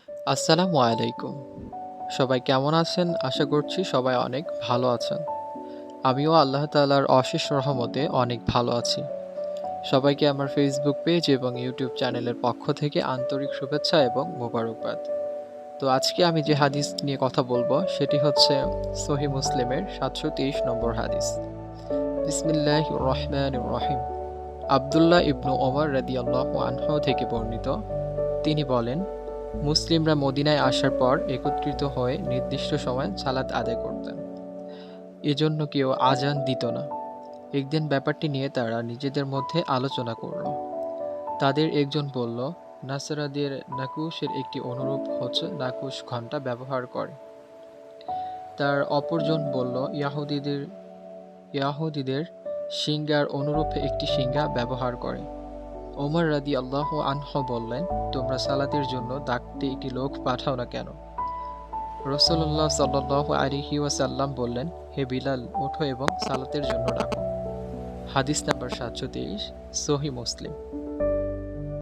আসসালামু আলাইকুম। সবাই কেমন আছেন? আশা করছি সবাই অনেক ভালো আছেন। আমিও আল্লাহ তাআলার অশেষ রহমতে অনেক ভালো আছি। সবাইকে আমার ফেসবুক পেজ এবং ইউটিউব চ্যানেলের পক্ষ থেকে আন্তরিক শুভেচ্ছা এবং মোবারকবাদ। তো আজকে আমি যে হাদিস নিয়ে কথা বলবো সেটি হচ্ছে সহিহ মুসলিমের ৭২৩ নম্বর হাদিস। বিসমিল্লাহির রহমানির রহিম। আব্দুল্লাহ ইবনু ওমর রাদিয়াল্লাহু আনহু থেকে বর্ণিত, তিনি বলেন, মুসলিমরা মদিনায় আসার পর একত্রিত হয়ে নির্দিষ্ট সময়ে সালাত আদায় করতেন। এজন্য কেউ আজান দিত না। একদিন ব্যাপারটি নিয়ে তারা নিজেদের মধ্যে আলোচনা করল। তাদের একজন বলল, নাসারাদের নাকুশের একটি অনুরূপ হচ্ছে নাকুশ ঘণ্টা ব্যবহার করে। তার অপরজন বলল, ইয়াহুদীদের সিংহার অনুরূপ একটি সিংহা ব্যবহার করে। ওমর রাদিয়াল্লাহু আনহু বললেন, তোমরা সালাতের জন্য ডাকতে একটি লোক পাঠাও না কেন? রাসূলুল্লাহ সাল্লাল্লাহু আলাইহি ওয়াসাল্লাম বললেন, হে বিলাল, ওঠো এবং সালাতের জন্য ডাকো। হাদিস নাম্বার ৭২৩, সহিহ মুসলিম।